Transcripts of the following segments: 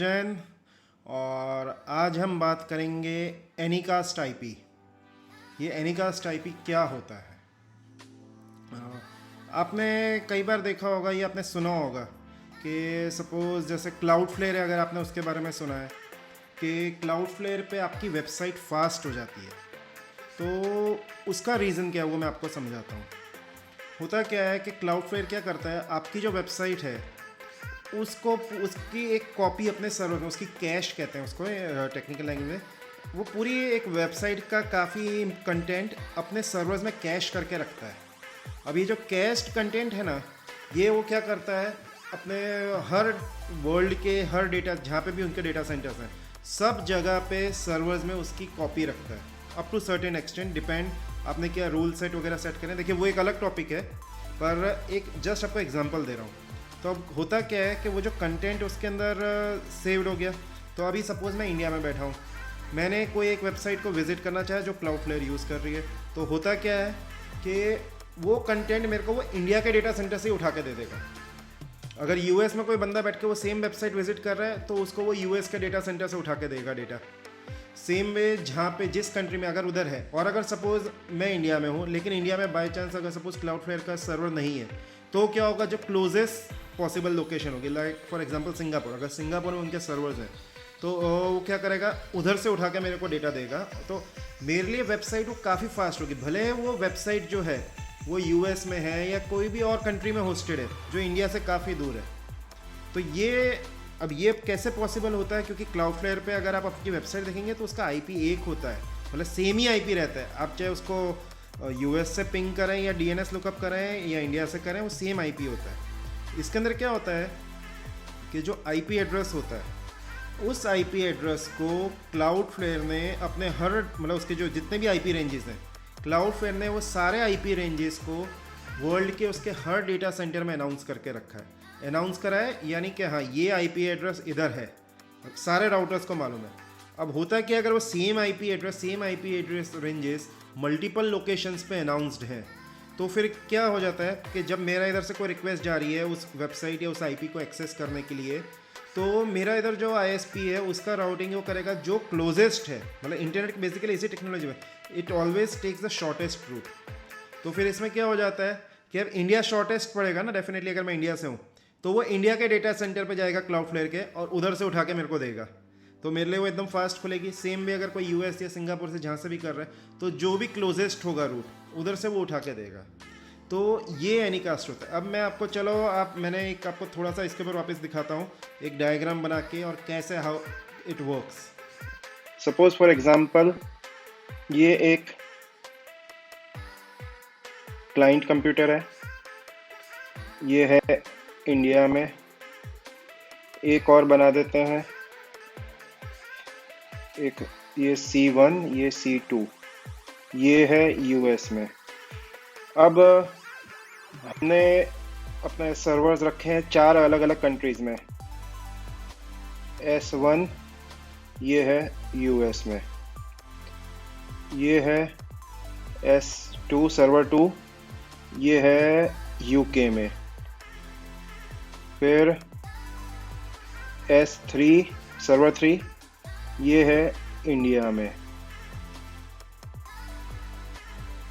जैन और आज हम बात करेंगे एनीकास्ट आईपी। ये एनीकास्ट आईपी क्या होता है? आपने कई बार देखा होगा, ये आपने सुना होगा कि सपोज़ जैसे क्लाउडफ्लेयर है, अगर आपने उसके बारे में सुना है कि क्लाउडफ्लेयर पे आपकी वेबसाइट फास्ट हो जाती है, तो उसका रीज़न क्या है वो मैं आपको समझाता हूँ। होता क्या है कि क्लाउडफ्लेयर क्या करता है, आपकी जो वेबसाइट है उसको उसकी एक कॉपी अपने सर्वर में, उसकी कैश कहते हैं उसको टेक्निकल लैंग्वेज में, वो पूरी एक वेबसाइट का काफ़ी कंटेंट अपने सर्वर्स में कैश करके रखता है। अब ये जो कैश्ड कंटेंट है ना, ये वो क्या करता है, अपने हर वर्ल्ड के हर डेटा, जहाँ पे भी उनके डेटा सेंटर्स हैं, सब जगह पे सर्वर्स में उसकी कॉपी रखता है up to certain extent. Depend आपने क्या रूल सेट वगैरह सेट करें, देखिए वो एक अलग टॉपिक है, पर एक जस्ट आपको एग्जांपल दे रहा हूँ। तो अब होता क्या है कि वो जो कंटेंट उसके अंदर सेव्ड हो गया। तो अभी सपोज़ मैं इंडिया में बैठा हूँ, मैंने कोई एक वेबसाइट को विज़िट करना चाहे जो क्लाउडफ्लेयर यूज़ कर रही है, तो होता क्या है कि वो कंटेंट मेरे को वो इंडिया के डेटा सेंटर से ही उठा के दे देगा। अगर यूएस में कोई बंदा बैठ के वो सेम वेबसाइट विजिट कर रहा है, तो उसको वो यूएस के डेटा सेंटर से उठा के देगा डेटा। सेम वे जहाँ पे जिस कंट्री में अगर उधर है, और अगर सपोज़ मैं इंडिया में हूँ, लेकिन इंडिया में बाई चांस अगर सपोज़ क्लाउडफ्लेयर का सर्वर नहीं है, तो क्या होगा, जो क्लोजेस्ट पॉसिबल लोकेशन होगी, लाइक फॉर एग्जांपल सिंगापुर, अगर सिंगापुर में उनके सर्वर्स हैं, तो वो क्या करेगा, उधर से उठा के मेरे को डेटा देगा। तो मेरे लिए वेबसाइट वो काफ़ी फास्ट होगी, भले वो वेबसाइट जो है वो यूएस में है या कोई भी और कंट्री में होस्टेड है जो इंडिया से काफ़ी दूर है। तो ये कैसे पॉसिबल होता है, क्योंकि क्लाउडफ्लेयर पे अगर आप आपकी वेबसाइट देखेंगे तो उसका आईपी एक होता है, मतलब सेम ही आईपी रहता है। आप चाहे उसको यूएस से पिंग करें या डीएनएस लुकअप करें या इंडिया से करें, वो सेम आईपी होता है। इसके अंदर क्या होता है कि जो आईपी एड्रेस होता है, उस आईपी एड्रेस को क्लाउडफ्लेयर ने अपने हर, मतलब उसके जो जितने भी आईपी रेंजेस हैं, क्लाउडफ्लेयर ने वो सारे आईपी रेंजेस को वर्ल्ड के उसके हर डेटा सेंटर में अनाउंस करके रखा है। अनाउंस करा है यानी कि हाँ, ये आईपी एड्रेस इधर है, सारे राउटर्स को मालूम है। अब होता क्या, अगर वो same IP address ranges multiple locations पे अनाउंस्ड हैं, तो फिर क्या हो जाता है कि जब मेरा इधर से कोई रिक्वेस्ट जा रही है उस वेबसाइट या उस आईपी को एक्सेस करने के लिए, तो मेरा इधर जो आईएसपी है उसका राउटिंग वो करेगा जो क्लोजेस्ट है। मतलब इंटरनेट बेसिकली इसी टेक्नोलॉजी में it always takes the shortest route. तो फिर इसमें क्या हो जाता है कि अब इंडिया शॉर्टेस्ट पड़ेगा ना, डेफिनेटली अगर मैं इंडिया से हूँ, तो वो इंडिया के डेटा सेंटर पर जाएगा क्लाउडफ्लेयर के, और उधर से उठा के मेरे को देगा, तो मेरे लिए वो एकदम फास्ट खुलेगी। सेम वे अगर कोई यूएस या सिंगापुर से जहाँ से भी कर रहा है, तो जो भी क्लोजेस्ट होगा रूट, उधर से वो उठा के देगा। तो ये एनीकास्ट होता है। अब मैं आपको, चलो मैंने एक आपको थोड़ा सा इसके ऊपर वापस दिखाता हूँ, एक डायग्राम बना के, और कैसे how it works. Suppose for example ये एक क्लाइंट कंप्यूटर है, ये है इंडिया में। एक और बना देते हैं, एक ये C1, ये C2, ये है यूएस में। अब हमने अपने सर्वर्स रखे हैं 4 अलग अलग कंट्रीज़ में। S1 ये है यूएस में, ये है S2 सर्वर 2 ये है यूके में, फिर S3 सर्वर 3 ये है इंडिया में,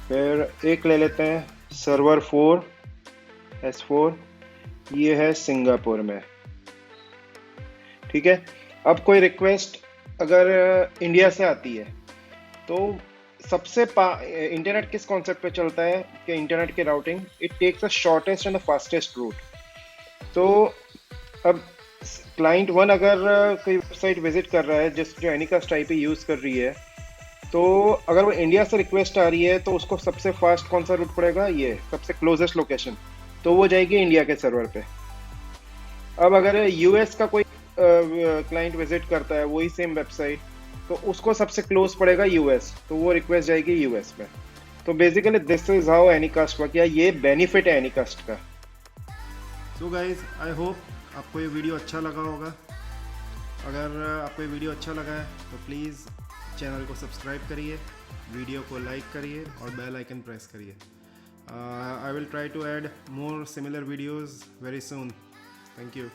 फिर एक ले लेते हैं सर्वर 4 S4 ये है सिंगापुर में। ठीक है। अब कोई रिक्वेस्ट अगर इंडिया से आती है, तो सबसे इंटरनेट किस कॉन्सेप्ट पे चलता है कि इंटरनेट की routing, it takes the shortest and the fastest route. तो अब क्लाइंट 1 अगर कोई वेबसाइट विजिट कर रहा है जो एनीकास्ट आईपी यूज़ कर रही है, तो अगर वो इंडिया से रिक्वेस्ट आ रही है, तो उसको सबसे फास्ट कौन सा रूट पड़ेगा, ये सबसे क्लोजेस्ट लोकेशन, तो वो जाएगी इंडिया के सर्वर पे। अब अगर यूएस का कोई क्लाइंट विजिट करता है वही सेम वेबसाइट, तो उसको सबसे क्लोज पड़ेगा यूएस, तो वो रिक्वेस्ट जाएगी यूएस में। तो basically this is how Anycast work, या ये बेनिफिट है एनीकास्ट का। सो गाइज, आई होप आपको ये वीडियो अच्छा लगा होगा। अगर आपको ये वीडियो अच्छा लगा है तो प्लीज़ चैनल को सब्सक्राइब करिए, वीडियो को लाइक करिए और बेल आइकन प्रेस करिए। I will try to add more similar videos very soon. Thank you.